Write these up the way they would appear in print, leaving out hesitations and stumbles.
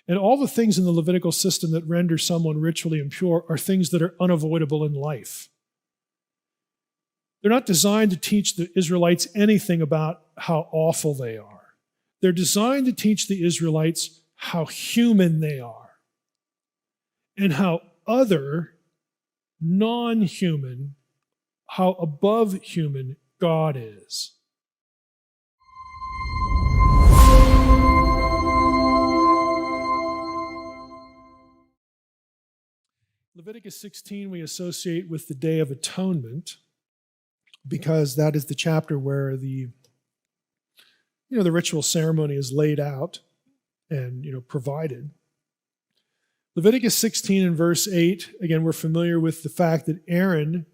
And all the things in the Levitical system that render someone ritually impure are things that are unavoidable in life. They're not designed to teach the Israelites anything about how awful they are. They're designed to teach the Israelites how human they are and how other, non-human, how above human God is. Leviticus 16 we associate with the Day of Atonement because that is the chapter where the ritual ceremony is laid out and provided. Leviticus 16 and verse 8, again, we're familiar with the fact that Aaron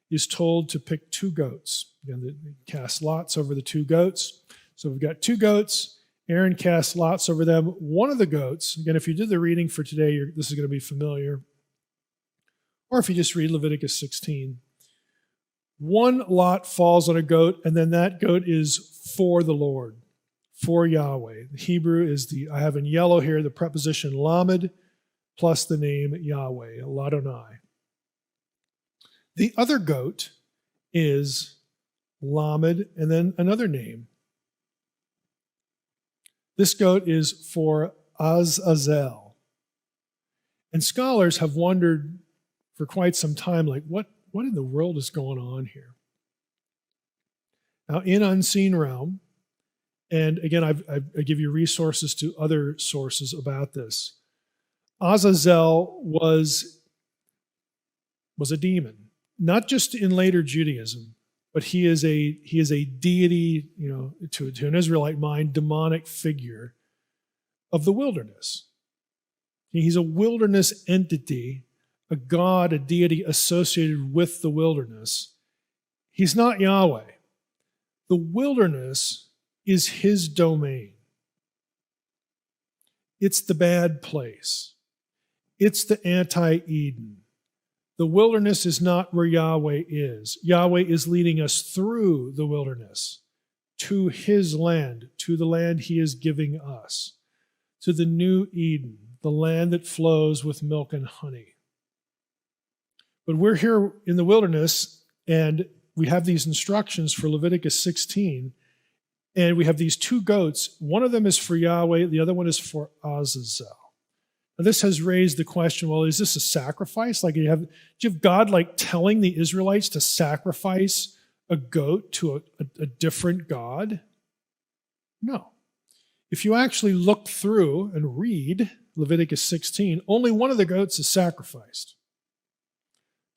is told to pick 2 goats. Again, they cast lots over the 2 goats. So we've got 2 goats. Aaron casts lots over them. One of the goats, again, if you did the reading for today, this is going to be familiar. Or if you just read Leviticus 16, one lot falls on a goat, and then that goat is for the Lord, for Yahweh. The Hebrew is I have in yellow here the preposition lamed plus the name Yahweh, Ladonai. The other goat is lamed and then another name. This goat is for Azazel. And scholars have wondered for quite some time, like, what in the world is going on here? Now, in Unseen Realm, and again, I give you resources to other sources about this, Azazel was a demon, not just in later Judaism, but he is a deity, to an Israelite mind, demonic figure of the wilderness. He's a wilderness entity, a god, a deity associated with the wilderness. He's not Yahweh. The wilderness is his domain. It's the bad place. It's the anti-Eden. The wilderness is not where Yahweh is. Yahweh is leading us through the wilderness to his land, to the land he is giving us, to the new Eden, the land that flows with milk and honey. But we're here in the wilderness, and we have these instructions for Leviticus 16, and we have these 2 goats. One of them is for Yahweh, the other one is for Azazel. Now, this has raised the question, well, is this a sacrifice? Like, do you have God telling the Israelites to sacrifice a goat to a different God? No. If you actually look through and read Leviticus 16, only one of the goats is sacrificed.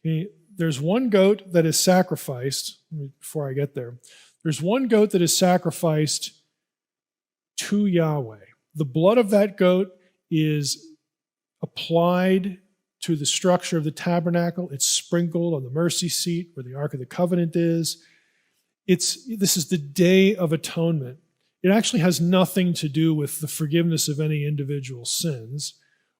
Okay, there's one goat that is sacrificed, before I get there, there's one goat that is sacrificed to Yahweh. The blood of that goat is applied to the structure of the tabernacle. It's sprinkled on the mercy seat where the Ark of the Covenant is. This is the Day of Atonement. It actually has nothing to do with the forgiveness of any individual sins.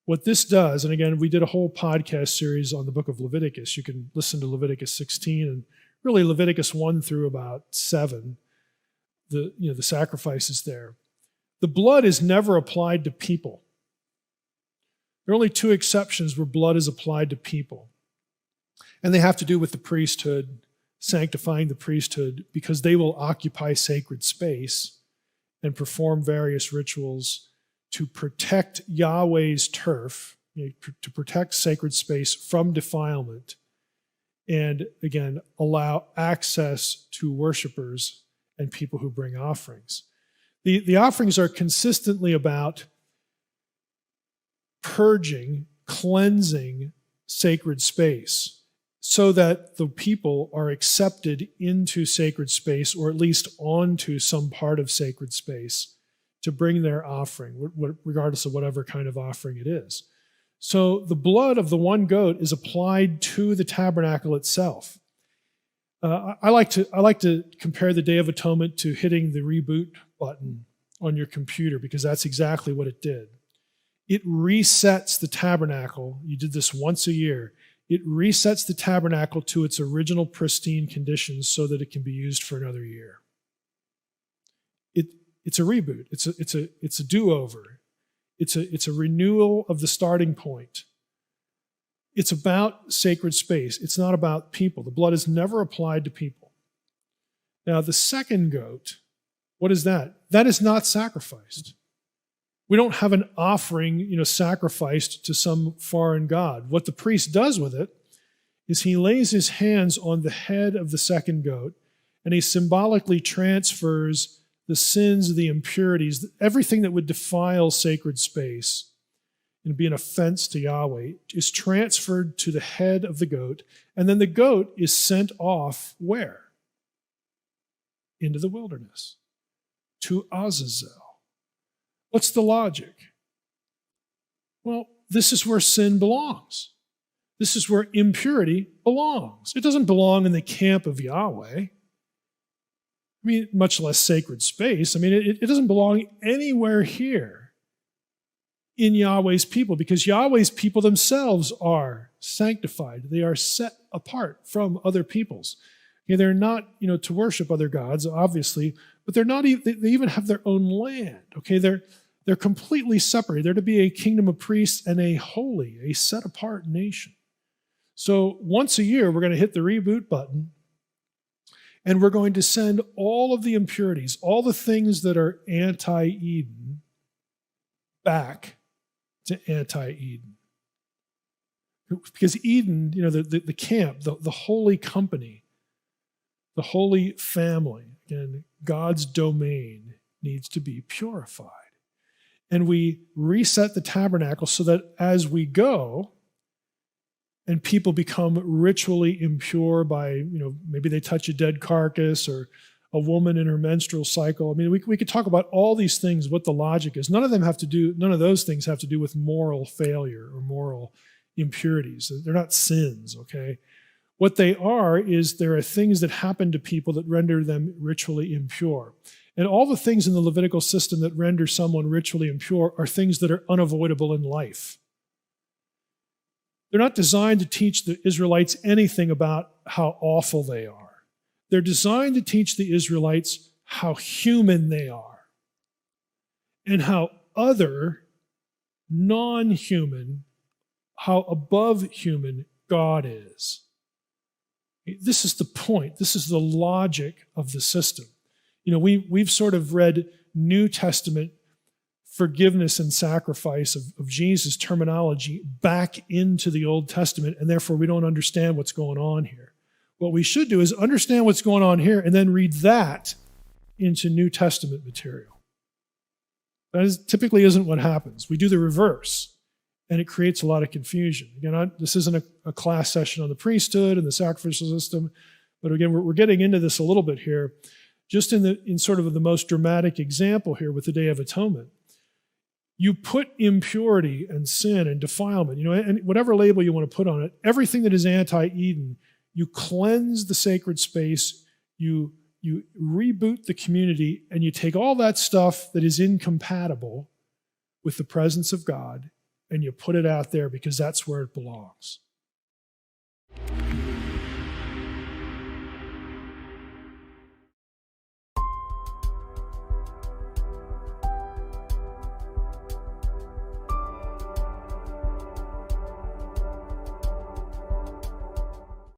What this does, and again, we did a whole podcast series on the book of Leviticus. You can listen to Leviticus 16 and really Leviticus 1 through about 7, the sacrifices there. The blood is never applied to people. There are only 2 exceptions where blood is applied to people. And they have to do with the priesthood, sanctifying the priesthood, because they will occupy sacred space and perform various rituals to protect Yahweh's turf, to protect sacred space from defilement, and again, allow access to worshipers and people who bring offerings. The offerings are consistently about purging, cleansing sacred space so that the people are accepted into sacred space, or at least onto some part of sacred space, to bring their offering, regardless of whatever kind of offering it is. So the blood of the one goat is applied to the tabernacle itself. I like to compare the Day of Atonement to hitting the reboot button on your computer, because that's exactly what it did. It resets the tabernacle. You did this once a year. It resets the tabernacle to its original pristine conditions so that it can be used for another year. It's a reboot. It's a do-over. It's a renewal of the starting point. It's about sacred space. It's not about people. The blood is never applied to people. Now, the second goat, what is that? That is not sacrificed. We don't have an offering, sacrificed to some foreign god. What the priest does with it is he lays his hands on the head of the second goat, and he symbolically transfers the sins, the impurities, everything that would defile sacred space and be an offense to Yahweh is transferred to the head of the goat, and then the goat is sent off where? Into the wilderness, to Azazel. What's the logic? Well, this is where sin belongs. This is where impurity belongs. It doesn't belong in the camp of Yahweh. Much less sacred space. It doesn't belong anywhere here in Yahweh's people, because Yahweh's people themselves are sanctified. They are set apart from other peoples. They're not, to worship other gods, obviously, but they're not. They even have their own land. They're completely separated. They're to be a kingdom of priests and a holy, a set-apart nation. So once a year, we're going to hit the reboot button, and we're going to send all of the impurities, all the things that are anti-Eden, back to anti-Eden. Because Eden, the camp, the holy company, the holy family, and God's domain needs to be purified. And we reset the tabernacle so that as we go, and people become ritually impure by, maybe they touch a dead carcass or a woman in her menstrual cycle. We could talk about all these things, what the logic is. None of those things have to do with moral failure or moral impurities. They're not sins, okay? What they are is there are things that happen to people that render them ritually impure. And all the things in the Levitical system that render someone ritually impure are things that are unavoidable in life. They're not designed to teach the Israelites anything about how awful they are. They're designed to teach the Israelites how human they are and how other, non-human, how above human God is. This is the point. This is the logic of the system. We've sort of read New Testament forgiveness and sacrifice of Jesus' terminology back into the Old Testament, and therefore we don't understand what's going on here. What we should do is understand what's going on here and then read that into New Testament material. That typically isn't what happens. We do the reverse, and it creates a lot of confusion. Again, this isn't a class session on the priesthood and the sacrificial system, but again, we're getting into this a little bit here, just in sort of the most dramatic example here with the Day of Atonement. You put impurity and sin and defilement, and whatever label you want to put on it, everything that is anti-Eden, you cleanse the sacred space, you reboot the community, and you take all that stuff that is incompatible with the presence of God, and you put it out there because that's where it belongs.